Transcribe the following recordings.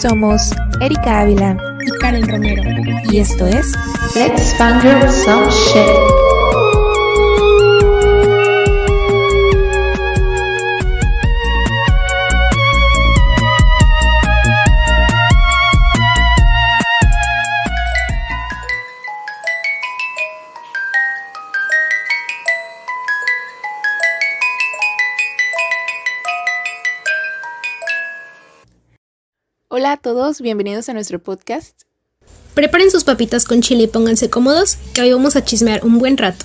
Somos Erika Ávila y Karen Romero. Y esto es Let's Fangirl Some Shit. Hola a todos, bienvenidos a nuestro podcast. Preparen sus papitas con chile y pónganse cómodos, que hoy vamos a chismear un buen rato.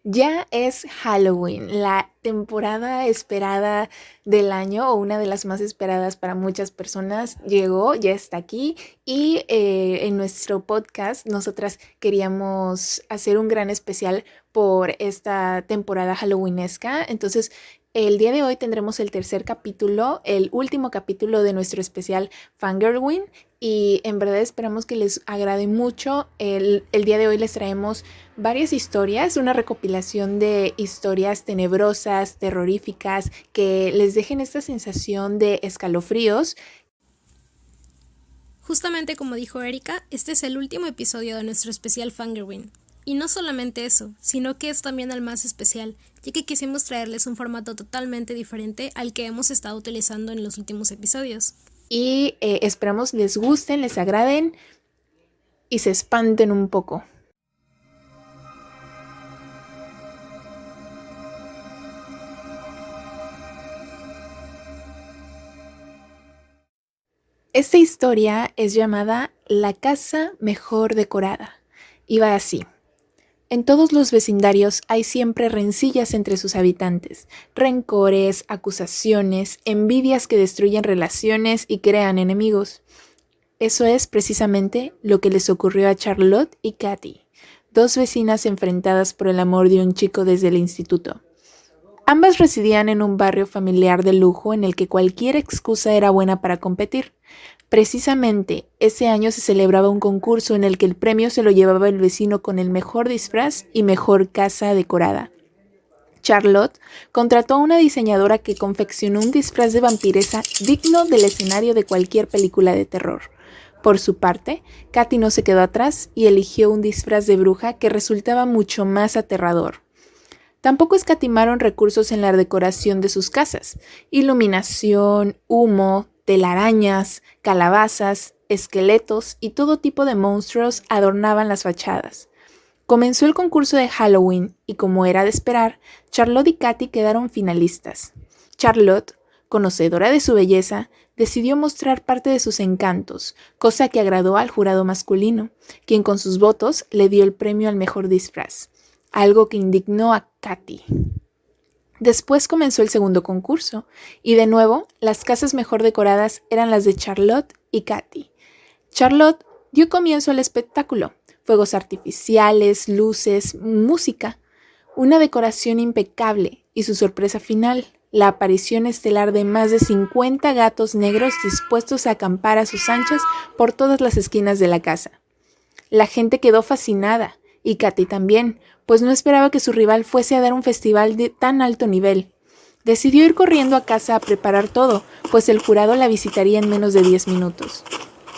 Ya es Halloween, la temporada esperada del año o una de las más esperadas para muchas personas. Llegó, ya está aquí y en nuestro podcast nosotras queríamos hacer un gran especial por esta temporada halloweenesca. Entonces el día de hoy tendremos el tercer capítulo, el último capítulo de nuestro especial Fangirlween. Y en verdad esperamos que les agrade mucho. El día de hoy les traemos varias historias, una recopilación de historias tenebrosas, terroríficas, que les dejen esta sensación de escalofríos. Justamente como dijo Erika, este es el último episodio de nuestro especial Fangirlween. Y no solamente eso, sino que es también el más especial, ya que quisimos traerles un formato totalmente diferente al que hemos estado utilizando en los últimos episodios. Y esperamos les gusten, les agraden y se espanten un poco. Esta historia es llamada La casa mejor decorada. Y va así. En todos los vecindarios hay siempre rencillas entre sus habitantes, rencores, acusaciones, envidias que destruyen relaciones y crean enemigos. Eso es precisamente lo que les ocurrió a Charlotte y Katy, dos vecinas enfrentadas por el amor de un chico desde el instituto. Ambas residían en un barrio familiar de lujo en el que cualquier excusa era buena para competir. Precisamente ese año se celebraba un concurso en el que el premio se lo llevaba el vecino con el mejor disfraz y mejor casa decorada. Charlotte contrató a una diseñadora que confeccionó un disfraz de vampiresa digno del escenario de cualquier película de terror. Por su parte, Katy no se quedó atrás y eligió un disfraz de bruja que resultaba mucho más aterrador. Tampoco escatimaron recursos en la decoración de sus casas: iluminación, humo, telarañas, calabazas, esqueletos y todo tipo de monstruos adornaban las fachadas. Comenzó el concurso de Halloween y, como era de esperar, Charlotte y Katy quedaron finalistas. Charlotte, conocedora de su belleza, decidió mostrar parte de sus encantos, cosa que agradó al jurado masculino, quien con sus votos le dio el premio al mejor disfraz, algo que indignó a Katy. Después comenzó el segundo concurso, y de nuevo, las casas mejor decoradas eran las de Charlotte y Katy. Charlotte dio comienzo al espectáculo: fuegos artificiales, luces, música, una decoración impecable y su sorpresa final, la aparición estelar de más de 50 gatos negros dispuestos a acampar a sus anchas por todas las esquinas de la casa. La gente quedó fascinada, y Katy también, pues no esperaba que su rival fuese a dar un festival de tan alto nivel. Decidió ir corriendo a casa a preparar todo, pues el jurado la visitaría en menos de 10 minutos.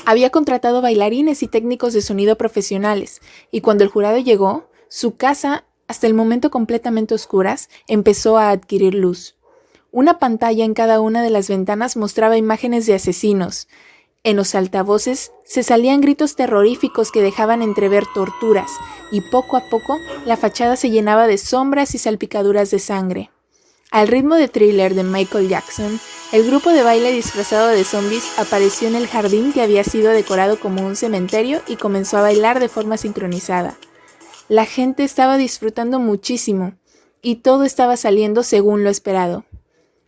Había contratado bailarines y técnicos de sonido profesionales, y cuando el jurado llegó, su casa, hasta el momento completamente oscuras, empezó a adquirir luz. Una pantalla en cada una de las ventanas mostraba imágenes de asesinos. En los altavoces se salían gritos terroríficos que dejaban entrever torturas, y poco a poco la fachada se llenaba de sombras y salpicaduras de sangre. Al ritmo de Thriller de Michael Jackson, el grupo de baile disfrazado de zombies apareció en el jardín que había sido decorado como un cementerio y comenzó a bailar de forma sincronizada. La gente estaba disfrutando muchísimo, y todo estaba saliendo según lo esperado.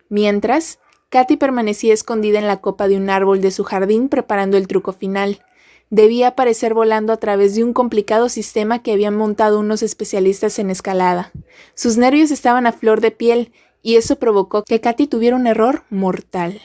Mientras, Katy permanecía escondida en la copa de un árbol de su jardín preparando el truco final. Debía aparecer volando a través de un complicado sistema que habían montado unos especialistas en escalada. Sus nervios estaban a flor de piel y eso provocó que Katy tuviera un error mortal.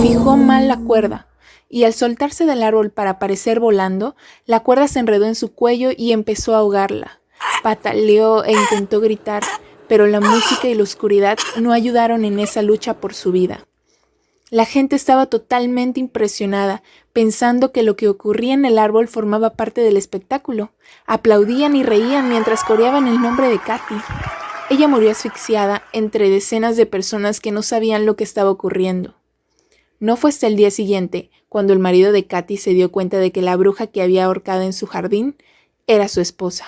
Fijó mal la cuerda y al soltarse del árbol para aparecer volando, la cuerda se enredó en su cuello y empezó a ahogarla. Pataleó e intentó gritar, pero la música y la oscuridad no ayudaron en esa lucha por su vida. La gente estaba totalmente impresionada, pensando que lo que ocurría en el árbol formaba parte del espectáculo. Aplaudían y reían mientras coreaban el nombre de Katy. Ella murió asfixiada entre decenas de personas que no sabían lo que estaba ocurriendo. No fue hasta el día siguiente, cuando el marido de Katy se dio cuenta de que la bruja que había ahorcado en su jardín era su esposa.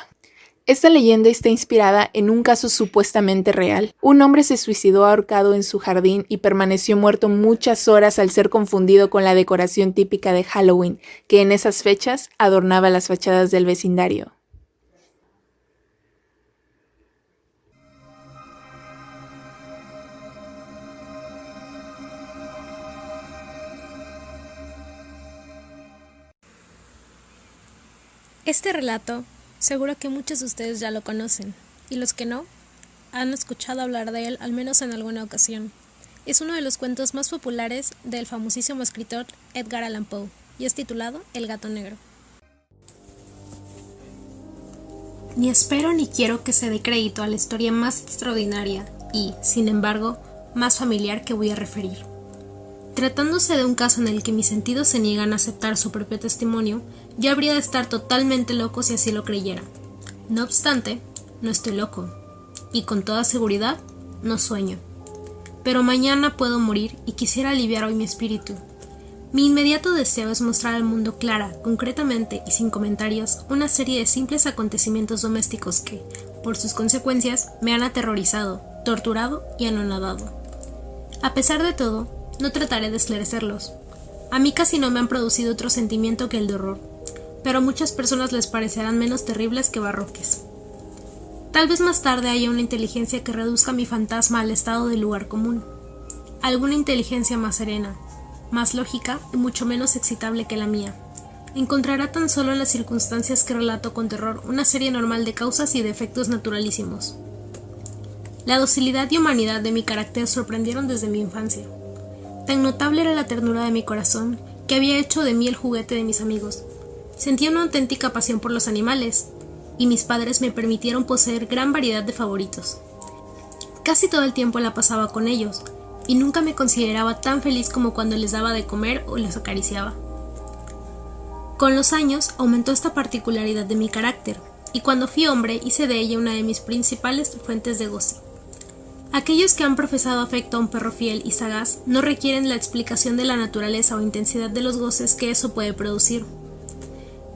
Esta leyenda está inspirada en un caso supuestamente real. Un hombre se suicidó ahorcado en su jardín y permaneció muerto muchas horas al ser confundido con la decoración típica de Halloween, que en esas fechas adornaba las fachadas del vecindario. Este relato, seguro que muchos de ustedes ya lo conocen, y los que no, han escuchado hablar de él al menos en alguna ocasión. Es uno de los cuentos más populares del famosísimo escritor Edgar Allan Poe, y es titulado El gato negro. Ni espero ni quiero que se dé crédito a la historia más extraordinaria y, sin embargo, más familiar que voy a referir. Tratándose de un caso en el que mis sentidos se niegan a aceptar su propio testimonio, yo habría de estar totalmente loco si así lo creyera. No obstante, no estoy loco, y con toda seguridad, no sueño. Pero mañana puedo morir y quisiera aliviar hoy mi espíritu. Mi inmediato deseo es mostrar al mundo clara, concretamente y sin comentarios, una serie de simples acontecimientos domésticos que, por sus consecuencias, me han aterrorizado, torturado y anonadado. A pesar de todo, no trataré de esclarecerlos. A mí casi no me han producido otro sentimiento que el de horror, pero a muchas personas les parecerán menos terribles que barroques. Tal vez más tarde haya una inteligencia que reduzca mi fantasma al estado del lugar común. Alguna inteligencia más serena, más lógica y mucho menos excitable que la mía. Encontrará tan solo en las circunstancias que relato con terror una serie normal de causas y de efectos naturalísimos. La docilidad y humanidad de mi carácter sorprendieron desde mi infancia. Tan notable era la ternura de mi corazón que había hecho de mí el juguete de mis amigos. Sentía una auténtica pasión por los animales, y mis padres me permitieron poseer gran variedad de favoritos. Casi todo el tiempo la pasaba con ellos, y nunca me consideraba tan feliz como cuando les daba de comer o les acariciaba. Con los años aumentó esta particularidad de mi carácter, y cuando fui hombre hice de ella una de mis principales fuentes de goce. Aquellos que han profesado afecto a un perro fiel y sagaz no requieren la explicación de la naturaleza o intensidad de los goces que eso puede producir.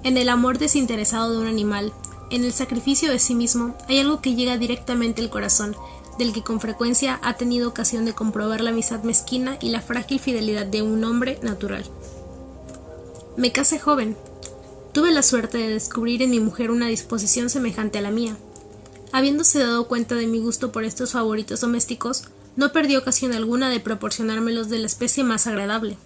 En el amor desinteresado de un animal, en el sacrificio de sí mismo, hay algo que llega directamente al corazón, del que con frecuencia ha tenido ocasión de comprobar la amistad mezquina y la frágil fidelidad de un hombre natural. Me casé joven. Tuve la suerte de descubrir en mi mujer una disposición semejante a la mía. Habiéndose dado cuenta de mi gusto por estos favoritos domésticos, no perdió ocasión alguna de proporcionármelos de la especie más agradable.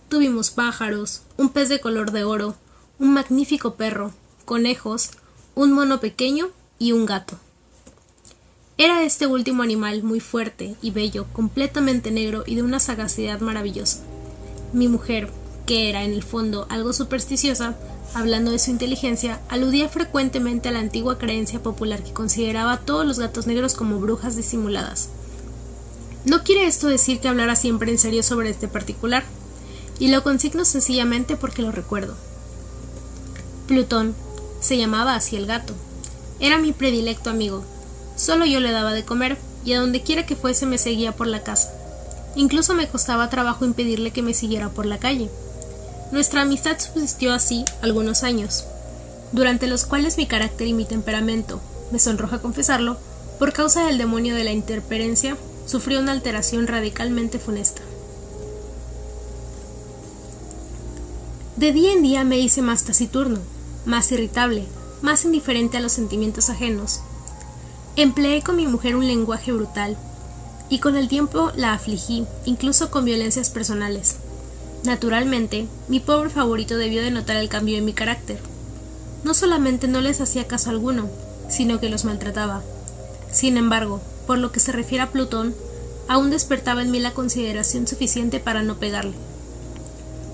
Tuvimos pájaros, un pez de color de oro, un magnífico perro, conejos, un mono pequeño y un gato. Era este último animal muy fuerte y bello, completamente negro y de una sagacidad maravillosa. Mi mujer, que era en el fondo algo supersticiosa, hablando de su inteligencia, aludía frecuentemente a la antigua creencia popular que consideraba a todos los gatos negros como brujas disimuladas. No quiere esto decir que hablara siempre en serio sobre este particular, y lo consigno sencillamente porque lo recuerdo. Plutón, se llamaba así el gato, era mi predilecto amigo. Solo yo le daba de comer, y a donde quiera que fuese me seguía por la casa. Incluso me costaba trabajo impedirle que me siguiera por la calle. Nuestra amistad subsistió así algunos años, durante los cuales mi carácter y mi temperamento, me sonroja confesarlo, por causa del demonio de la intemperencia, sufrió una alteración radicalmente funesta. De día en día me hice más taciturno, más irritable, más indiferente a los sentimientos ajenos. Empleé con mi mujer un lenguaje brutal, y con el tiempo la afligí, incluso con violencias personales. Naturalmente, mi pobre favorito debió de notar el cambio en mi carácter. No solamente no les hacía caso alguno, sino que los maltrataba. Sin embargo, por lo que se refiere a Plutón, aún despertaba en mí la consideración suficiente para no pegarle.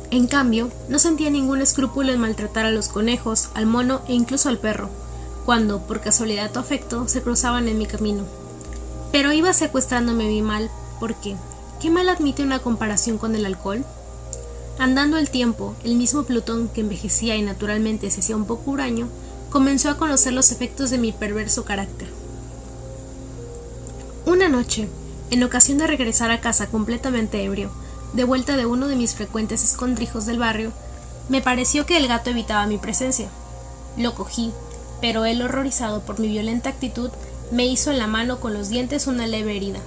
En cambio, no sentía ningún escrúpulo en maltratar a los conejos, al mono e incluso al perro, cuando, por casualidad o afecto, se cruzaban en mi camino. Pero iba secuestrándome mi mal, porque ¿qué mal admite una comparación con el alcohol? Andando el tiempo, el mismo Plutón, que envejecía y naturalmente se hacía un poco huraño, comenzó a conocer los efectos de mi perverso carácter. Una noche, en ocasión de regresar a casa completamente ebrio, de vuelta de uno de mis frecuentes escondrijos del barrio, me pareció que el gato evitaba mi presencia. Lo cogí, pero él, horrorizado por mi violenta actitud, me hizo en la mano con los dientes una leve herida.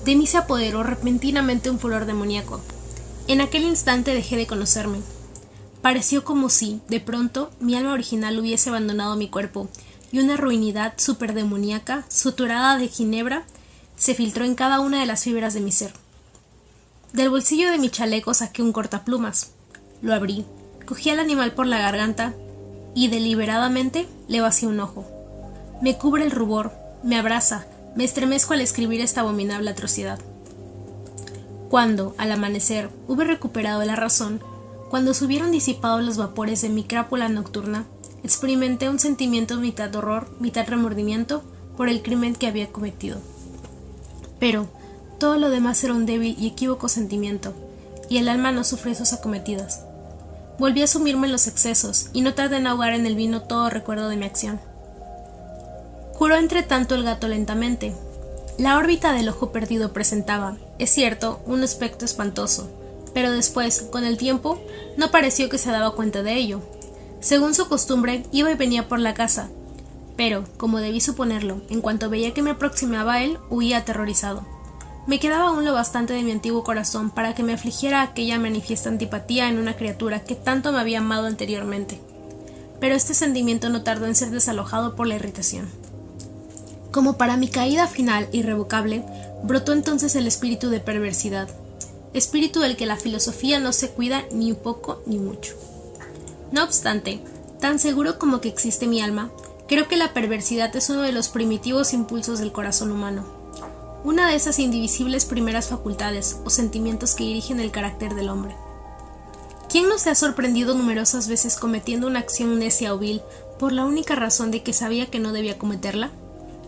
De mí se apoderó repentinamente un furor demoníaco. En aquel instante dejé de conocerme. Pareció como si, de pronto, mi alma original hubiese abandonado mi cuerpo, y una ruinidad superdemoníaca, suturada de ginebra, se filtró en cada una de las fibras de mi ser. Del bolsillo de mi chaleco saqué un cortaplumas. Lo abrí, cogí al animal por la garganta y deliberadamente le vacié un ojo. Me cubre el rubor, me abraza, me estremezco al escribir esta abominable atrocidad. Cuando, al amanecer, hube recuperado la razón, cuando se hubieron disipado los vapores de mi crápula nocturna, experimenté un sentimiento mitad horror, mitad remordimiento por el crimen que había cometido. Pero todo lo demás era un débil y equívoco sentimiento, y el alma no sufrió sus acometidas. Volví a sumirme en los excesos, y no tardé en ahogar en el vino todo recuerdo de mi acción. Curó entre tanto el gato lentamente. La órbita del ojo perdido presentaba, es cierto, un aspecto espantoso, pero después, con el tiempo, no pareció que se daba cuenta de ello. Según su costumbre, iba y venía por la casa, pero, como debí suponerlo, en cuanto veía que me aproximaba a él, huía aterrorizado. Me quedaba aún lo bastante de mi antiguo corazón para que me afligiera aquella manifiesta antipatía en una criatura que tanto me había amado anteriormente. Pero este sentimiento no tardó en ser desalojado por la irritación. Como para mi caída final irrevocable, brotó entonces el espíritu de perversidad, espíritu del que la filosofía no se cuida ni un poco ni mucho. No obstante, tan seguro como que existe mi alma, creo que la perversidad es uno de los primitivos impulsos del corazón humano, una de esas indivisibles primeras facultades o sentimientos que dirigen el carácter del hombre. ¿Quién no se ha sorprendido numerosas veces cometiendo una acción necia o vil por la única razón de que sabía que no debía cometerla?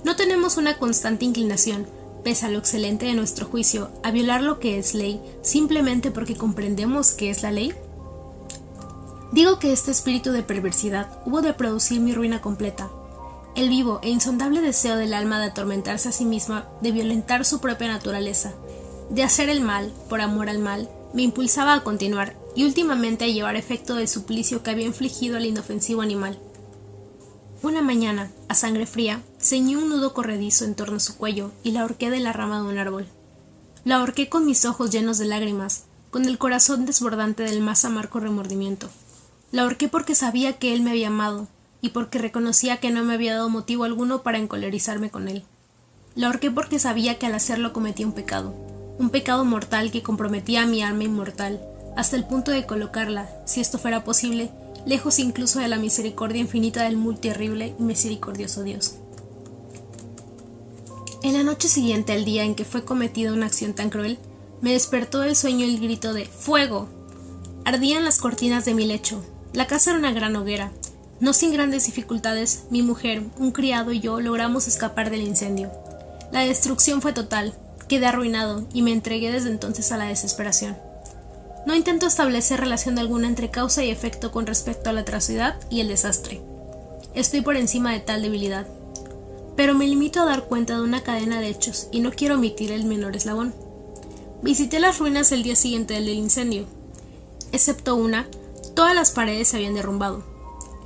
¿No tenemos una constante inclinación, pese a lo excelente de nuestro juicio, a violar lo que es ley simplemente porque comprendemos que es la ley? Digo que este espíritu de perversidad hubo de producir mi ruina completa. El vivo e insondable deseo del alma de atormentarse a sí misma, de violentar su propia naturaleza, de hacer el mal por amor al mal, me impulsaba a continuar y últimamente a llevar efecto del suplicio que había infligido al inofensivo animal. Una mañana, a sangre fría, ceñí un nudo corredizo en torno a su cuello y la ahorqué de la rama de un árbol. La ahorqué con mis ojos llenos de lágrimas, con el corazón desbordante del más amargo remordimiento. La ahorqué porque sabía que él me había amado, y porque reconocía que no me había dado motivo alguno para encolerizarme con él. La ahorqué porque sabía que al hacerlo cometía un pecado mortal que comprometía a mi alma inmortal, hasta el punto de colocarla, si esto fuera posible, lejos incluso de la misericordia infinita del muy terrible y misericordioso Dios. En la noche siguiente al día en que fue cometida una acción tan cruel, me despertó del sueño el grito de ¡fuego! Ardían las cortinas de mi lecho. La casa era una gran hoguera. No sin grandes dificultades, mi mujer, un criado y yo logramos escapar del incendio. La destrucción fue total, quedé arruinado y me entregué desde entonces a la desesperación. No intento establecer relación alguna entre causa y efecto con respecto a la atrocidad y el desastre. Estoy por encima de tal debilidad. Pero me limito a dar cuenta de una cadena de hechos y no quiero omitir el menor eslabón. Visité las ruinas el día siguiente del incendio. Excepto una, todas las paredes se habían derrumbado.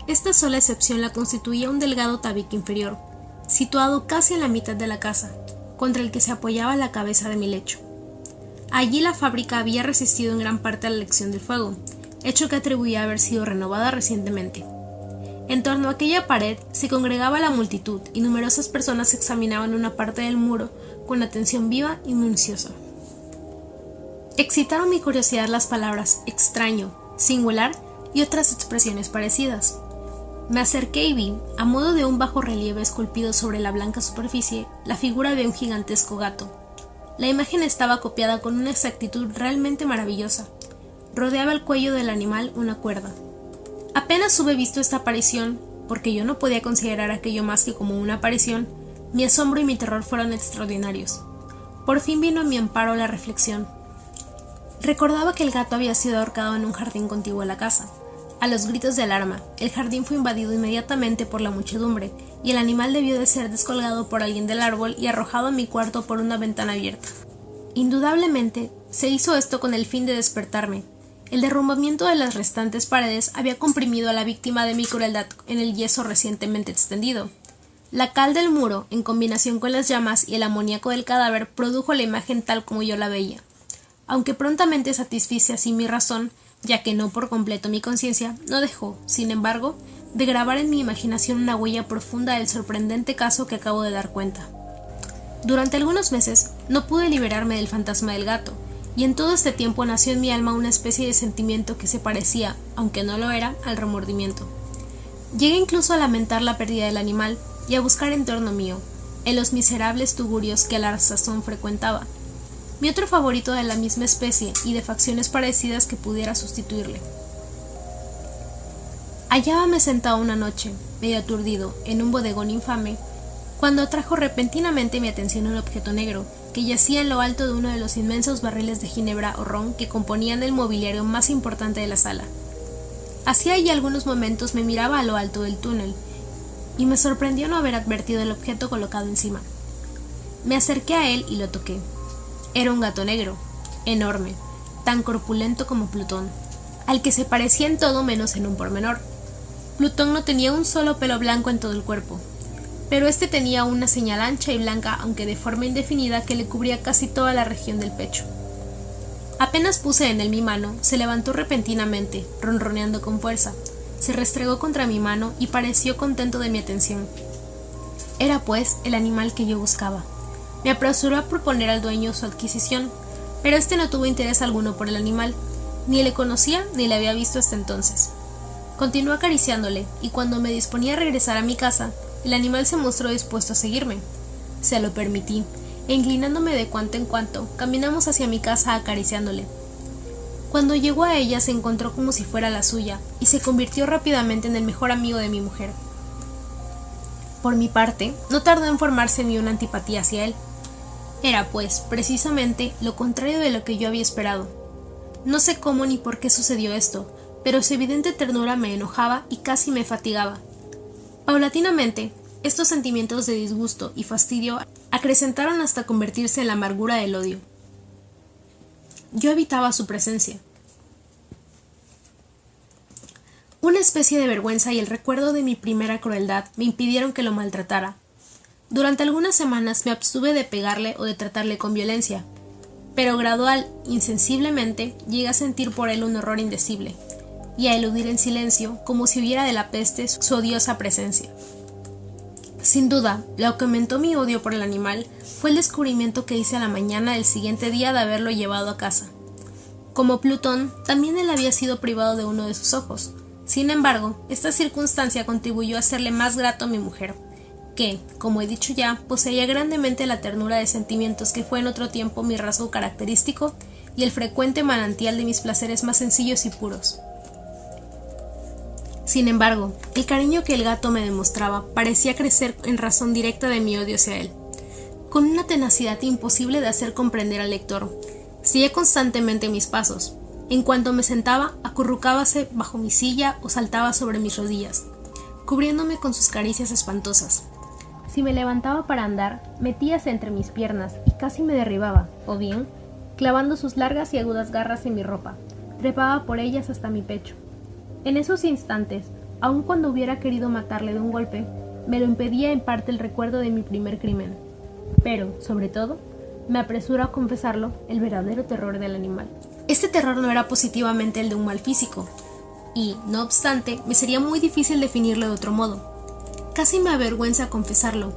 Esta sola excepción la constituía un delgado tabique inferior, situado casi en la mitad de la casa, contra el que se apoyaba la cabeza de mi lecho. Allí la fábrica había resistido en gran parte a la elección del fuego, hecho que atribuía a haber sido renovada recientemente. En torno a aquella pared se congregaba la multitud y numerosas personas examinaban una parte del muro con atención viva y minuciosa. Excitaron mi curiosidad las palabras extraño, singular y otras expresiones parecidas. Me acerqué y vi, a modo de un bajo relieve esculpido sobre la blanca superficie, la figura de un gigantesco gato. La imagen estaba copiada con una exactitud realmente maravillosa. Rodeaba el cuello del animal una cuerda. Apenas hube visto esta aparición, porque yo no podía considerar aquello más que como una aparición, Mi asombro y mi terror fueron extraordinarios. Por fin vino a mi amparo la reflexión. Recordaba que el gato había sido ahorcado en un jardín contiguo a la casa. A los gritos de alarma, el jardín fue invadido inmediatamente por la muchedumbre, y el animal debió de ser descolgado por alguien del árbol y arrojado a mi cuarto por una ventana abierta. Indudablemente, se hizo esto con el fin de despertarme. El derrumbamiento de las restantes paredes había comprimido a la víctima de mi crueldad en el yeso recientemente extendido. La cal del muro, en combinación con las llamas y el amoníaco del cadáver, produjo la imagen tal como yo la veía. Aunque prontamente satisfice así mi razón, ya que no por completo mi conciencia, no dejó, sin embargo, de grabar en mi imaginación una huella profunda del sorprendente caso que acabo de dar cuenta. Durante algunos meses no pude liberarme del fantasma del gato, y en todo este tiempo nació en mi alma una especie de sentimiento que se parecía, aunque no lo era, al remordimiento. Llegué incluso a lamentar la pérdida del animal y a buscar en torno mío, en los miserables tugurios que a la sazón frecuentaba, mi otro favorito de la misma especie y de facciones parecidas que pudiera sustituirle. Hallábame sentado una noche, medio aturdido, en un bodegón infame, cuando atrajo repentinamente mi atención un objeto negro, que yacía en lo alto de uno de los inmensos barriles de ginebra o ron que componían el mobiliario más importante de la sala. Hacía ya algunos momentos me miraba a lo alto del túnel, y me sorprendió no haber advertido el objeto colocado encima. Me acerqué a él y lo toqué. Era un gato negro, enorme, tan corpulento como Plutón, al que se parecía en todo menos en un pormenor. Plutón no tenía un solo pelo blanco en todo el cuerpo, pero este tenía una señal ancha y blanca, aunque de forma indefinida, que le cubría casi toda la región del pecho. Apenas puse en él mi mano, se levantó repentinamente, ronroneando con fuerza, se restregó contra mi mano y pareció contento de mi atención. Era, pues, el animal que yo buscaba. Me apresuró a proponer al dueño su adquisición, pero este no tuvo interés alguno por el animal, ni le conocía ni le había visto hasta entonces. Continuó acariciándole, y cuando me disponía a regresar a mi casa, el animal se mostró dispuesto a seguirme. Se lo permití, e inclinándome de cuanto en cuanto, caminamos hacia mi casa acariciándole. Cuando llegó a ella se encontró como si fuera la suya, y se convirtió rápidamente en el mejor amigo de mi mujer. Por mi parte, no tardó en formarse en mí una antipatía hacia él. Era, pues, precisamente lo contrario de lo que yo había esperado. No sé cómo ni por qué sucedió esto, pero su evidente ternura me enojaba y casi me fatigaba. Paulatinamente, estos sentimientos de disgusto y fastidio acrecentaron hasta convertirse en la amargura del odio. Yo evitaba su presencia. Una especie de vergüenza y el recuerdo de mi primera crueldad me impidieron que lo maltratara. Durante algunas semanas me abstuve de pegarle o de tratarle con violencia, pero gradual, insensiblemente, llegué a sentir por él un horror indecible, y a eludir en silencio, como si huyera de la peste, su odiosa presencia. Sin duda, lo que aumentó mi odio por el animal fue el descubrimiento que hice a la mañana del siguiente día de haberlo llevado a casa. Como Plutón, también él había sido privado de uno de sus ojos. Sin embargo, esta circunstancia contribuyó a hacerle más grato a mi mujer, que, como he dicho ya, poseía grandemente la ternura de sentimientos que fue en otro tiempo mi rasgo característico y el frecuente manantial de mis placeres más sencillos y puros. Sin embargo, el cariño que el gato me demostraba parecía crecer en razón directa de mi odio hacia él. Con una tenacidad imposible de hacer comprender al lector, seguía constantemente mis pasos. En cuanto me sentaba, acurrucábase bajo mi silla o saltaba sobre mis rodillas, cubriéndome con sus caricias espantosas. Si me levantaba para andar, metíase entre mis piernas y casi me derribaba, o bien, clavando sus largas y agudas garras en mi ropa, trepaba por ellas hasta mi pecho. En esos instantes, aun cuando hubiera querido matarle de un golpe, me lo impedía en parte el recuerdo de mi primer crimen. Pero, sobre todo, me apresuro a confesarlo, el verdadero terror del animal. Este terror no era positivamente el de un mal físico, y, no obstante, me sería muy difícil definirlo de otro modo. Casi me avergüenza confesarlo.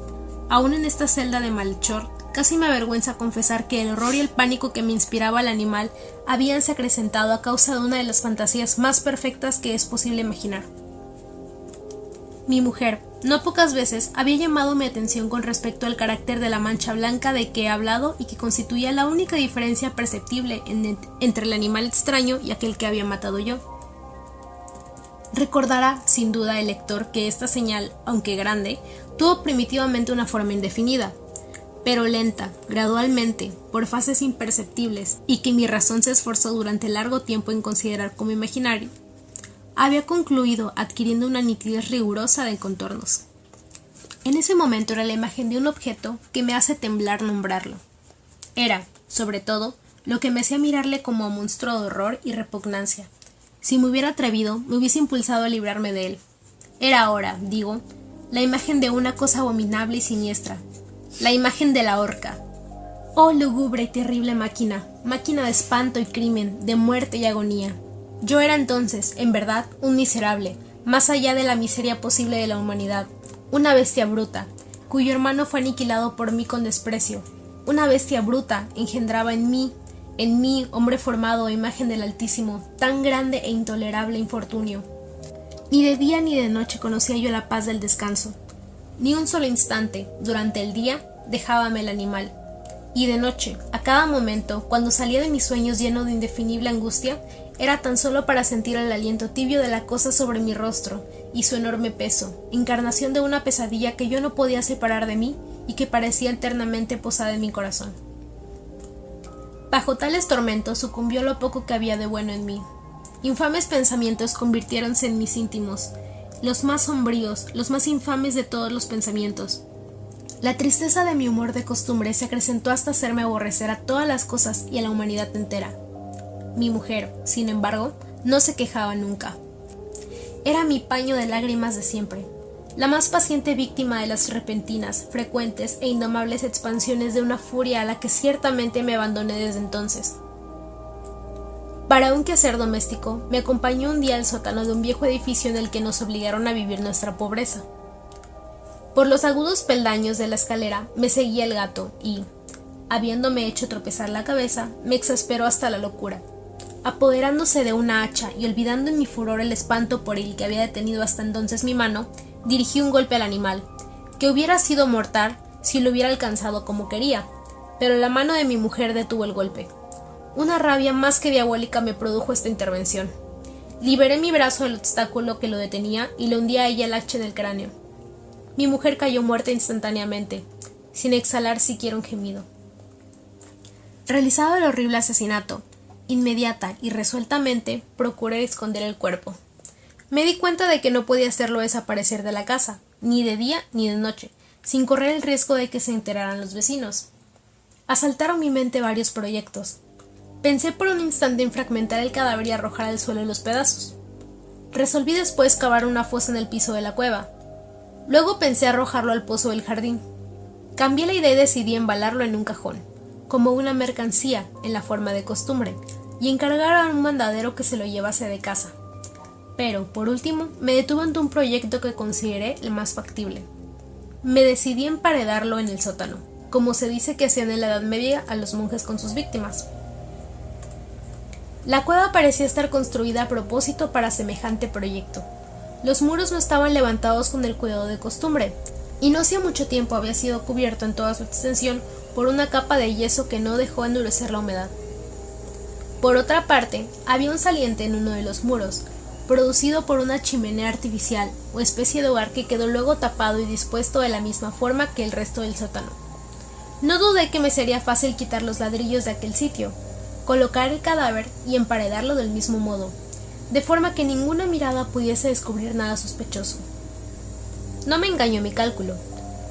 Aún en esta celda de malhechor, casi me avergüenza confesar que el horror y el pánico que me inspiraba el animal habíanse acrecentado a causa de una de las fantasías más perfectas que es posible imaginar. Mi mujer, no pocas veces, había llamado mi atención con respecto al carácter de la mancha blanca de que he hablado y que constituía la única diferencia perceptible entre el animal extraño y aquel que había matado yo. Recordará, sin duda, el lector que esta señal, aunque grande, tuvo primitivamente una forma indefinida, pero lenta, gradualmente, por fases imperceptibles, y que mi razón se esforzó durante largo tiempo en considerar como imaginario, había concluido adquiriendo una nitidez rigurosa de contornos. En ese momento era la imagen de un objeto que me hace temblar nombrarlo. Era, sobre todo, lo que me hacía mirarle como a monstruo de horror y repugnancia. Si me hubiera atrevido, me hubiese impulsado a librarme de él. Era ahora, digo, la imagen de una cosa abominable y siniestra, la imagen de la horca. Oh, lúgubre y terrible máquina, máquina de espanto y crimen, de muerte y agonía. Yo era entonces, en verdad, un miserable, más allá de la miseria posible de la humanidad, una bestia bruta, cuyo hermano fue aniquilado por mí con desprecio. Una bestia bruta engendraba en mí, hombre formado a imagen del Altísimo, tan grande e intolerable infortunio. Ni de día ni de noche conocía yo la paz del descanso. Ni un solo instante, durante el día, dejábame el animal. Y de noche, a cada momento, cuando salía de mis sueños lleno de indefinible angustia, era tan solo para sentir el aliento tibio de la cosa sobre mi rostro y su enorme peso, encarnación de una pesadilla que yo no podía separar de mí y que parecía eternamente posada en mi corazón. Bajo tales tormentos sucumbió lo poco que había de bueno en mí. Infames pensamientos convirtiéronse en mis íntimos, los más sombríos, los más infames de todos los pensamientos. La tristeza de mi humor de costumbre se acrecentó hasta hacerme aborrecer a todas las cosas y a la humanidad entera. Mi mujer, sin embargo, no se quejaba nunca. Era mi paño de lágrimas de siempre, la más paciente víctima de las repentinas, frecuentes e indomables expansiones de una furia a la que ciertamente me abandoné desde entonces. Para un quehacer doméstico, me acompañó un día al sótano de un viejo edificio en el que nos obligaron a vivir nuestra pobreza. Por los agudos peldaños de la escalera me seguía el gato y, habiéndome hecho tropezar la cabeza, me exasperó hasta la locura. Apoderándose de una hacha y olvidando en mi furor el espanto por el que había detenido hasta entonces mi mano, dirigí un golpe al animal, que hubiera sido mortal si lo hubiera alcanzado como quería, pero la mano de mi mujer detuvo el golpe. Una rabia más que diabólica me produjo esta intervención. Liberé mi brazo del obstáculo que lo detenía y le hundí a ella el hacha en el cráneo. Mi mujer cayó muerta instantáneamente, sin exhalar siquiera un gemido. Realizado el horrible asesinato, inmediata y resueltamente procuré esconder el cuerpo. Me di cuenta de que no podía hacerlo desaparecer de la casa, ni de día ni de noche, sin correr el riesgo de que se enteraran los vecinos. Asaltaron mi mente varios proyectos. Pensé por un instante en fragmentar el cadáver y arrojar al suelo los pedazos. Resolví después cavar una fosa en el piso de la cueva. Luego pensé arrojarlo al pozo del jardín. Cambié la idea y decidí embalarlo en un cajón, como una mercancía en la forma de costumbre, y encargar a un mandadero que se lo llevase de casa. Pero, por último, me detuve ante un proyecto que consideré el más factible. Me decidí a emparedarlo en el sótano, como se dice que hacían en la Edad Media a los monjes con sus víctimas. La cueva parecía estar construida a propósito para semejante proyecto. Los muros no estaban levantados con el cuidado de costumbre, y no hacía mucho tiempo había sido cubierto en toda su extensión por una capa de yeso que no dejó endurecer la humedad. Por otra parte, había un saliente en uno de los muros, producido por una chimenea artificial o especie de hogar que quedó luego tapado y dispuesto de la misma forma que el resto del sótano. No dudé que me sería fácil quitar los ladrillos de aquel sitio, colocar el cadáver y emparedarlo del mismo modo, de forma que ninguna mirada pudiese descubrir nada sospechoso. No me engañó mi cálculo.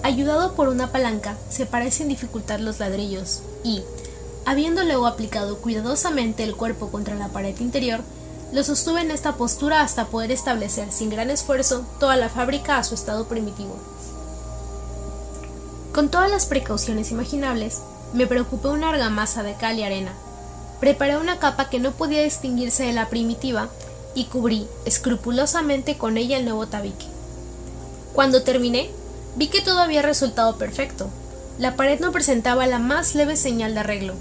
Ayudado por una palanca, separé sin dificultad los ladrillos y, habiendo luego aplicado cuidadosamente el cuerpo contra la pared interior, lo sostuve en esta postura hasta poder establecer sin gran esfuerzo toda la fábrica a su estado primitivo. Con todas las precauciones imaginables, me preocupé una argamasa de cal y arena. Preparé una capa que no podía distinguirse de la primitiva y cubrí escrupulosamente con ella el nuevo tabique. Cuando terminé, vi que todo había resultado perfecto. La pared no presentaba la más leve señal de arreglo.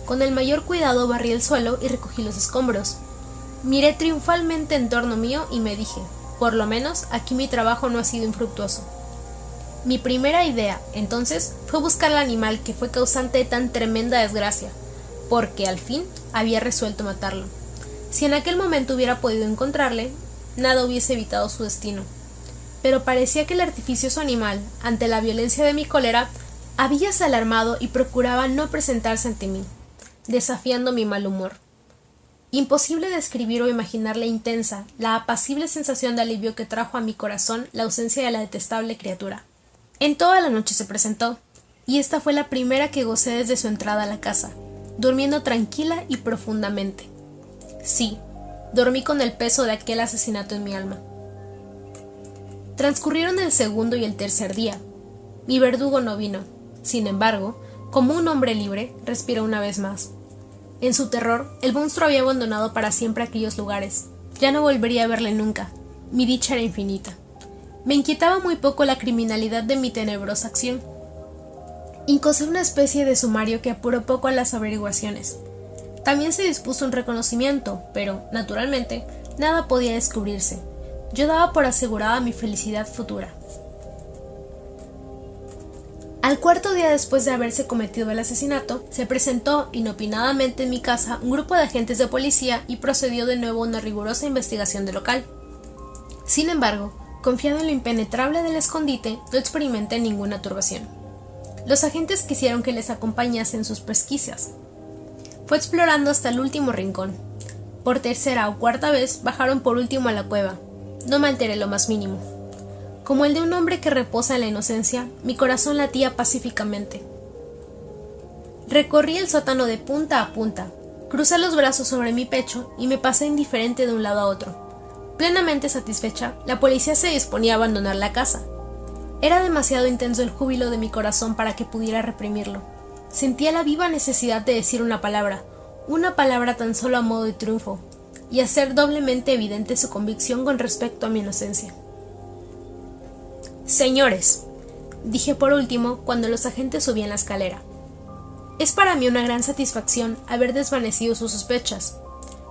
Con el mayor cuidado barrí el suelo y recogí los escombros. Miré triunfalmente en torno mío y me dije, por lo menos aquí mi trabajo no ha sido infructuoso. Mi primera idea, entonces, fue buscar al animal que fue causante de tan tremenda desgracia, porque al fin había resuelto matarlo. Si en aquel momento hubiera podido encontrarle, nada hubiese evitado su destino. Pero parecía que el artificioso animal, ante la violencia de mi cólera, habíase alarmado y procuraba no presentarse ante mí, desafiando mi mal humor. Imposible describir o imaginar la intensa, la apacible sensación de alivio que trajo a mi corazón la ausencia de la detestable criatura. En toda la noche se presentó, y esta fue la primera que gocé desde su entrada a la casa, durmiendo tranquila y profundamente. Sí, dormí con el peso de aquel asesinato en mi alma. Transcurrieron el segundo y el tercer día. Mi verdugo no vino. Sin embargo, como un hombre libre, respiró una vez más. En su terror, el monstruo había abandonado para siempre aquellos lugares. Ya no volvería a verle nunca. Mi dicha era infinita. Me inquietaba muy poco la criminalidad de mi tenebrosa acción. Incosé una especie de sumario que apuró poco a las averiguaciones. También se dispuso un reconocimiento, pero, naturalmente, nada podía descubrirse. Yo daba por asegurada mi felicidad futura. Al cuarto día después de haberse cometido el asesinato, se presentó inopinadamente en mi casa un grupo de agentes de policía y procedió de nuevo una rigurosa investigación del local. Sin embargo, confiado en lo impenetrable del escondite, no experimenté ninguna turbación. Los agentes quisieron que les acompañase en sus pesquisas. Fue explorando hasta el último rincón. Por tercera o cuarta vez bajaron por último a la cueva. No me alteré lo más mínimo. Como el de un hombre que reposa en la inocencia, mi corazón latía pacíficamente. Recorrí el sótano de punta a punta, crucé los brazos sobre mi pecho y me pasé indiferente de un lado a otro. Plenamente satisfecha, la policía se disponía a abandonar la casa. Era demasiado intenso el júbilo de mi corazón para que pudiera reprimirlo. Sentía la viva necesidad de decir una palabra tan solo a modo de triunfo, y hacer doblemente evidente su convicción con respecto a mi inocencia. Señores, dije por último cuando los agentes subían la escalera, es para mí una gran satisfacción haber desvanecido sus sospechas.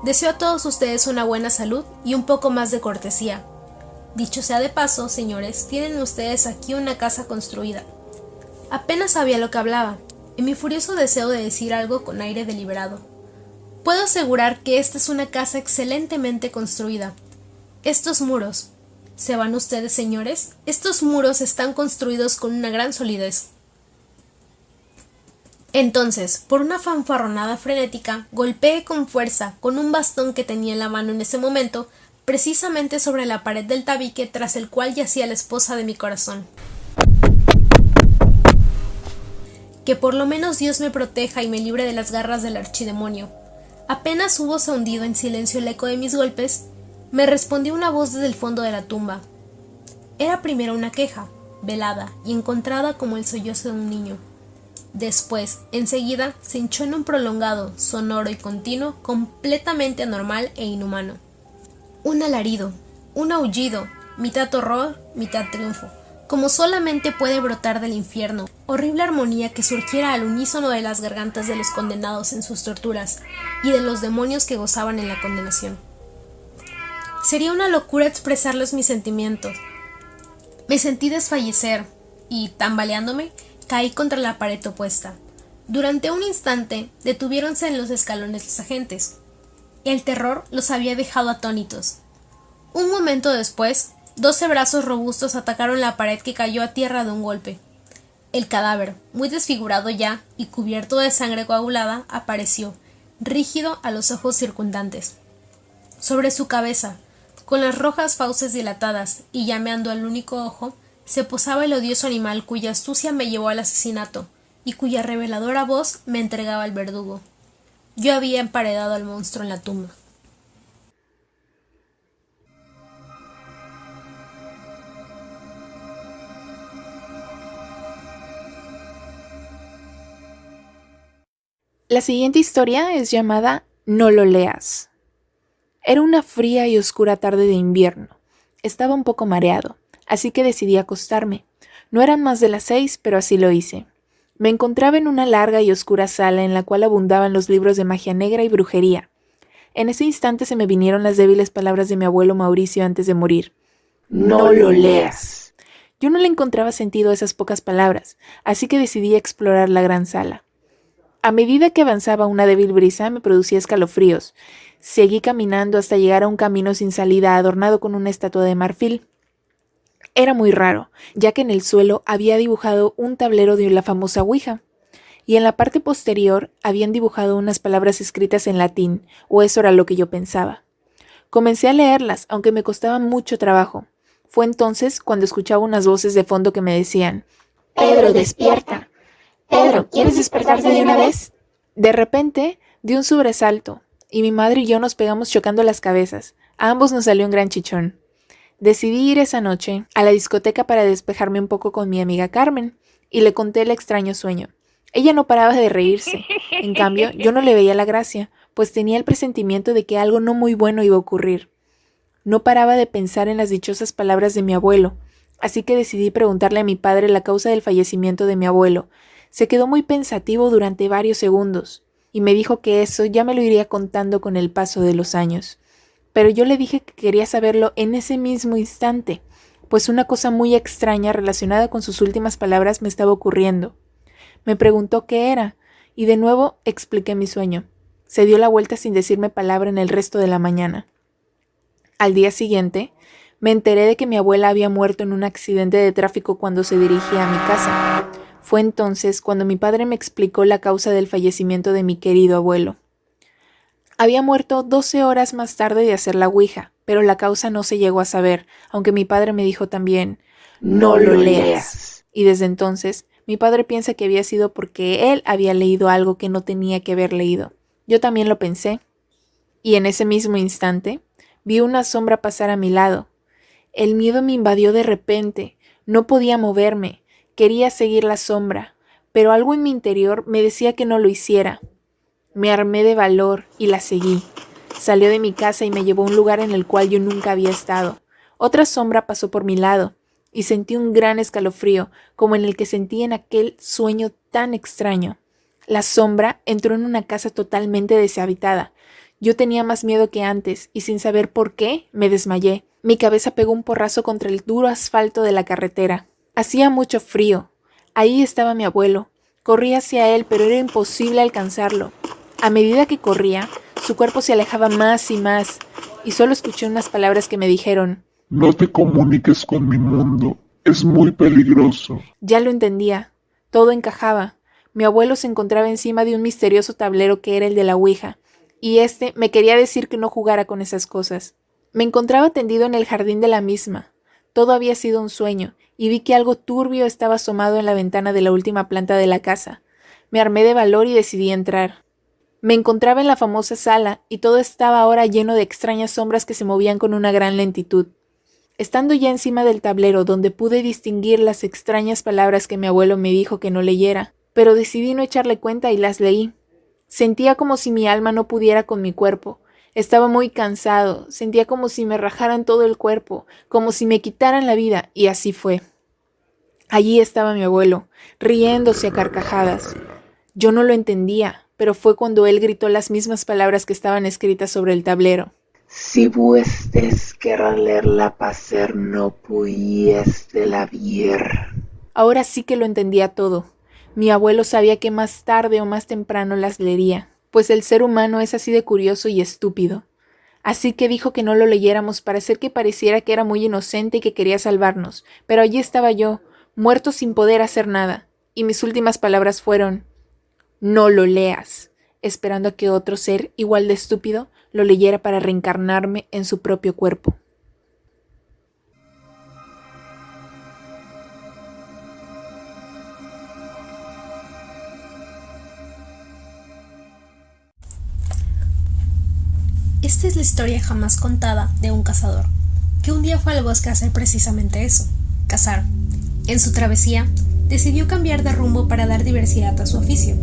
Deseo a todos ustedes una buena salud y un poco más de cortesía. Dicho sea de paso, señores, tienen ustedes aquí una casa construida. Apenas sabía lo que hablaba, en mi furioso deseo de decir algo con aire deliberado. Puedo asegurar que esta es una casa excelentemente construida. Estos muros, ¿se van ustedes, señores? Estos muros están construidos con una gran solidez. Entonces, por una fanfarronada frenética, golpeé con fuerza, con un bastón que tenía en la mano en ese momento, precisamente sobre la pared del tabique tras el cual yacía la esposa de mi corazón. Que por lo menos Dios me proteja y me libre de las garras del archidemonio. Apenas hubose hundido en silencio el eco de mis golpes, me respondió una voz desde el fondo de la tumba. Era primero una queja, velada y encontrada como el sollozo de un niño. Después, enseguida, se hinchó en un prolongado, sonoro y continuo, completamente anormal e inhumano. Un alarido, un aullido, mitad horror, mitad triunfo, como solamente puede brotar del infierno, horrible armonía que surgiera al unísono de las gargantas de los condenados en sus torturas y de los demonios que gozaban en la condenación. Sería una locura expresarles mis sentimientos. Me sentí desfallecer y, tambaleándome, caí contra la pared opuesta. Durante un instante detuviéronse en los escalones los agentes. El terror los había dejado atónitos. Un momento después, 12 brazos robustos atacaron la pared que cayó a tierra de un golpe. El cadáver, muy desfigurado ya y cubierto de sangre coagulada, apareció, rígido a los ojos circundantes. Sobre su cabeza, con las rojas fauces dilatadas y llameando al único ojo, se posaba el odioso animal cuya astucia me llevó al asesinato y cuya reveladora voz me entregaba al verdugo. Yo había emparedado al monstruo en la tumba. La siguiente historia es llamada No lo leas. Era una fría y oscura tarde de invierno. Estaba un poco mareado, así que decidí acostarme. No eran más de las 6, pero así lo hice. Me encontraba en una larga y oscura sala en la cual abundaban los libros de magia negra y brujería. En ese instante se me vinieron las débiles palabras de mi abuelo Mauricio antes de morir. No lo leas. Yo no le encontraba sentido a esas pocas palabras, así que decidí explorar la gran sala. A medida que avanzaba una débil brisa me producía escalofríos. Seguí caminando hasta llegar a un camino sin salida adornado con una estatua de marfil. Era muy raro, ya que en el suelo había dibujado un tablero de la famosa Ouija, y en la parte posterior habían dibujado unas palabras escritas en latín, o eso era lo que yo pensaba. Comencé a leerlas, aunque me costaba mucho trabajo. Fue entonces cuando escuchaba unas voces de fondo que me decían: Pedro, despierta. Pedro, ¿quieres despertarte de una vez? De repente, di un sobresalto, y mi madre y yo nos pegamos chocando las cabezas. A ambos nos salió un gran chichón. Decidí ir esa noche a la discoteca para despejarme un poco con mi amiga Carmen, y le conté el extraño sueño. Ella no paraba de reírse. En cambio, yo no le veía la gracia, pues tenía el presentimiento de que algo no muy bueno iba a ocurrir. No paraba de pensar en las dichosas palabras de mi abuelo, así que decidí preguntarle a mi padre la causa del fallecimiento de mi abuelo. Se quedó muy pensativo durante varios segundos, y me dijo que eso ya me lo iría contando con el paso de los años. Pero yo le dije que quería saberlo en ese mismo instante, pues una cosa muy extraña relacionada con sus últimas palabras me estaba ocurriendo. Me preguntó qué era, y de nuevo expliqué mi sueño. Se dio la vuelta sin decirme palabra en el resto de la mañana. Al día siguiente, me enteré de que mi abuela había muerto en un accidente de tráfico cuando se dirigía a mi casa. Fue entonces cuando mi padre me explicó la causa del fallecimiento de mi querido abuelo. Había muerto 12 horas más tarde de hacer la Ouija, pero la causa no se llegó a saber, aunque mi padre me dijo también: No lo leas. Y desde entonces, mi padre piensa que había sido porque él había leído algo que no tenía que haber leído. Yo también lo pensé. Y en ese mismo instante, vi una sombra pasar a mi lado. El miedo me invadió de repente. No podía moverme. Quería seguir la sombra, pero algo en mi interior me decía que no lo hiciera. Me armé de valor y la seguí. Salió de mi casa y me llevó a un lugar en el cual yo nunca había estado. Otra sombra pasó por mi lado, y sentí un gran escalofrío, como en el que sentí en aquel sueño tan extraño. La sombra entró en una casa totalmente deshabitada. Yo tenía más miedo que antes, y sin saber por qué, me desmayé. Mi cabeza pegó un porrazo contra el duro asfalto de la carretera. Hacía mucho frío. Ahí estaba mi abuelo. Corrí hacia él, pero era imposible alcanzarlo. A medida que corría, su cuerpo se alejaba más y más, y solo escuché unas palabras que me dijeron: No te comuniques con mi mundo, es muy peligroso. Ya lo entendía. Todo encajaba. Mi abuelo se encontraba encima de un misterioso tablero que era el de la Ouija, y me quería decir que no jugara con esas cosas. Me encontraba tendido en el jardín de la misma. Todo había sido un sueño, y vi que algo turbio estaba asomado en la ventana de la última planta de la casa. Me armé de valor y decidí entrar. Me encontraba en la famosa sala, y todo estaba ahora lleno de extrañas sombras que se movían con una gran lentitud. Estando ya encima del tablero, donde pude distinguir las extrañas palabras que mi abuelo me dijo que no leyera, pero decidí no echarle cuenta y las leí. Sentía como si mi alma no pudiera con mi cuerpo. Estaba muy cansado, sentía como si me rajaran todo el cuerpo, como si me quitaran la vida, y así fue. Allí estaba mi abuelo, riéndose a carcajadas. Yo no lo entendía, pero fue cuando él gritó las mismas palabras que estaban escritas sobre el tablero. Si vuestes querer la pacer no pudieste la vier. Ahora sí que lo entendía todo. Mi abuelo sabía que más tarde o más temprano las leería, pues el ser humano es así de curioso y estúpido. Así que dijo que no lo leyéramos para hacer que pareciera que era muy inocente y que quería salvarnos, pero allí estaba yo, muerto sin poder hacer nada, y mis últimas palabras fueron: no lo leas, esperando a que otro ser igual de estúpido lo leyera para reencarnarme en su propio cuerpo. Esta es la historia jamás contada de un cazador, que un día fue al bosque a hacer precisamente eso, cazar. En su travesía, decidió cambiar de rumbo para dar diversidad a su oficio,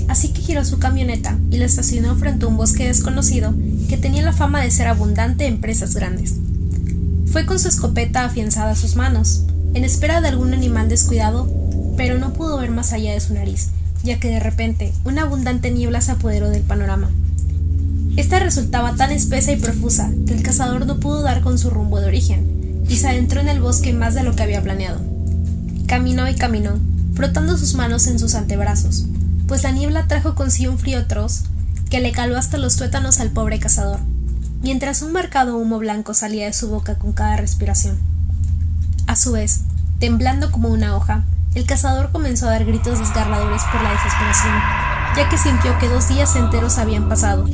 así que giró su camioneta y la estacionó frente a un bosque desconocido que tenía la fama de ser abundante en presas grandes. Fue con su escopeta afianzada a sus manos, en espera de algún animal descuidado, pero no pudo ver más allá de su nariz, ya que de repente una abundante niebla se apoderó del panorama. Esta resultaba tan espesa y profusa que el cazador no pudo dar con su rumbo de origen, y se adentró en el bosque más de lo que había planeado. Caminó y caminó, frotando sus manos en sus antebrazos, pues la niebla trajo consigo un frío atroz que le caló hasta los tuétanos al pobre cazador, mientras un marcado humo blanco salía de su boca con cada respiración. A su vez, temblando como una hoja, el cazador comenzó a dar gritos desgarradores por la desesperación, ya que sintió que 2 días enteros habían pasado.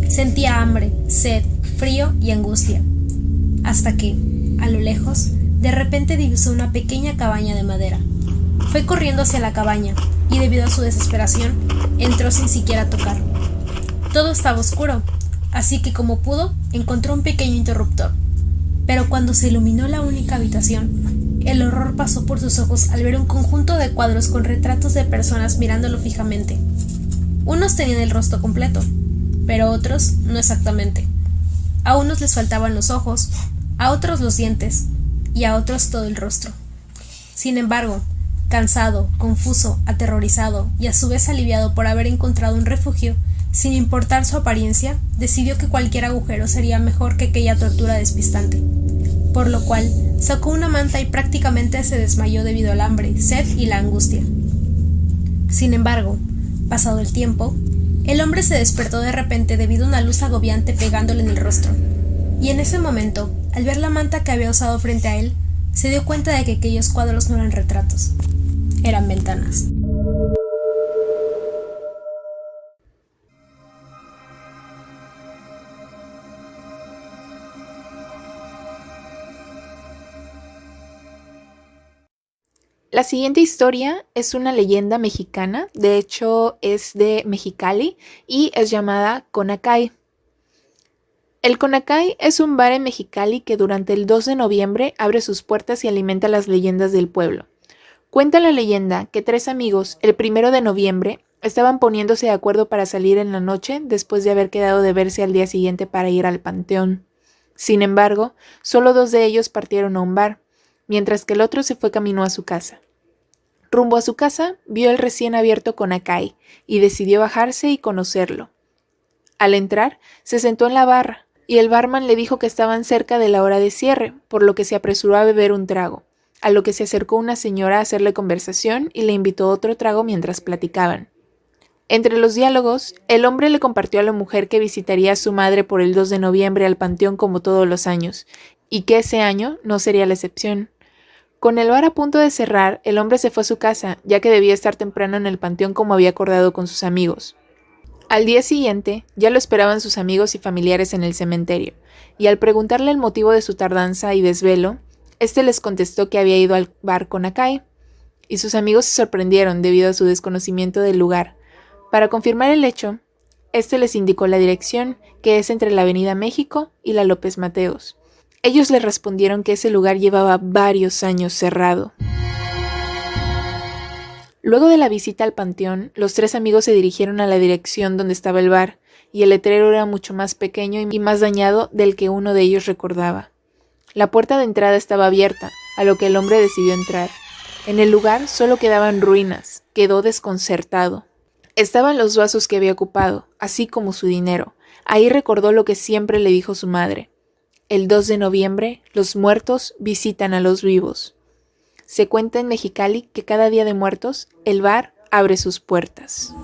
Sentía hambre, sed, frío y angustia, hasta que, a lo lejos, de repente divisó una pequeña cabaña de madera. Fue corriendo hacia la cabaña y, debido a su desesperación, entró sin siquiera tocar. Todo estaba oscuro, así que como pudo, encontró un pequeño interruptor. Pero cuando se iluminó la única habitación, el horror pasó por sus ojos al ver un conjunto de cuadros con retratos de personas mirándolo fijamente. Unos tenían el rostro completo, pero otros no exactamente. A unos les faltaban los ojos, a otros los dientes, y a otros todo el rostro. Sin embargo, cansado, confuso, aterrorizado y a su vez aliviado por haber encontrado un refugio, sin importar su apariencia, decidió que cualquier agujero sería mejor que aquella tortura despistante, por lo cual sacó una manta y prácticamente se desmayó debido al hambre, sed y la angustia. Sin embargo, pasado el tiempo, el hombre se despertó de repente debido a una luz agobiante pegándole en el rostro, y en ese momento, al ver la manta que había usado frente a él, se dio cuenta de que aquellos cuadros no eran retratos, eran ventanas. La siguiente historia es una leyenda mexicana, de hecho es de Mexicali y es llamada Conacay. El Conacay es un bar en Mexicali que durante el 2 de noviembre abre sus puertas y alimenta las leyendas del pueblo. Cuenta la leyenda que 3 amigos, el 1 de noviembre, estaban poniéndose de acuerdo para salir en la noche después de haber quedado de verse al día siguiente para ir al panteón. Sin embargo, solo 2 de ellos partieron a un bar, mientras que el otro se fue camino a su casa. Rumbo a su casa, vio el recién abierto Conacay y decidió bajarse y conocerlo. Al entrar, se sentó en la barra y el barman le dijo que estaban cerca de la hora de cierre, por lo que se apresuró a beber un trago, a lo que se acercó una señora a hacerle conversación y le invitó otro trago mientras platicaban. Entre los diálogos, el hombre le compartió a la mujer que visitaría a su madre por el 2 de noviembre al panteón como todos los años, y que ese año no sería la excepción. Con el bar a punto de cerrar, el hombre se fue a su casa, ya que debía estar temprano en el panteón como había acordado con sus amigos. Al día siguiente, ya lo esperaban sus amigos y familiares en el cementerio, y al preguntarle el motivo de su tardanza y desvelo, este les contestó que había ido al bar Conacay, y sus amigos se sorprendieron debido a su desconocimiento del lugar. Para confirmar el hecho, este les indicó la dirección, que es entre la Avenida México y la López Mateos. Ellos le respondieron que ese lugar llevaba varios años cerrado. Luego de la visita al panteón, los 3 amigos se dirigieron a la dirección donde estaba el bar, y el letrero era mucho más pequeño y más dañado del que uno de ellos recordaba. La puerta de entrada estaba abierta, a lo que el hombre decidió entrar. En el lugar solo quedaban ruinas. Quedó desconcertado. Estaban los vasos que había ocupado, así como su dinero. Ahí recordó lo que siempre le dijo su madre. El 2 de noviembre, los muertos visitan a los vivos. Se cuenta en Mexicali que cada día de muertos, el bar abre sus puertas.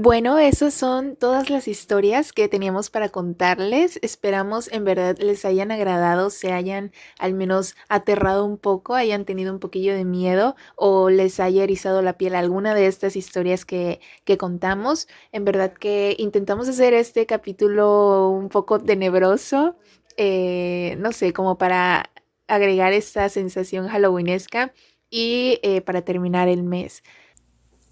Bueno, esas son todas las historias que teníamos para contarles. Esperamos en verdad les hayan agradado, se hayan al menos aterrado un poco, hayan tenido un poquillo de miedo o les haya erizado la piel alguna de estas historias que contamos. En verdad que intentamos hacer este capítulo un poco tenebroso, no sé, como para agregar esta sensación halloweenesca y para terminar el mes.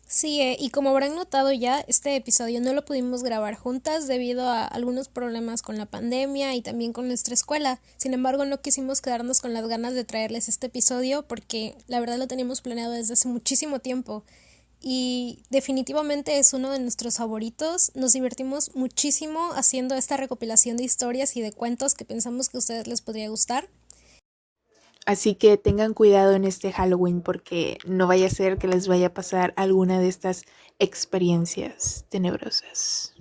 Sí, y como habrán notado ya, este episodio no lo pudimos grabar juntas debido a algunos problemas con la pandemia y también con nuestra escuela. Sin embargo, no quisimos quedarnos con las ganas de traerles este episodio porque la verdad lo teníamos planeado desde hace muchísimo tiempo y definitivamente es uno de nuestros favoritos. Nos divertimos muchísimo haciendo esta recopilación de historias y de cuentos que pensamos que a ustedes les podría gustar. Así que tengan cuidado en este Halloween porque no vaya a ser que les vaya a pasar alguna de estas experiencias tenebrosas.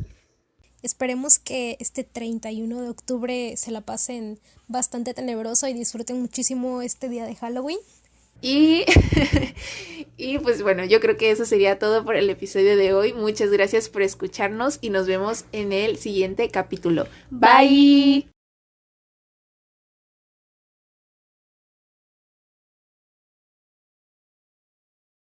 Esperemos que este 31 de octubre se la pasen bastante tenebroso y disfruten muchísimo este día de Halloween. Y, y pues bueno, yo creo que eso sería todo por el episodio de hoy. Muchas gracias por escucharnos y nos vemos en el siguiente capítulo. Bye.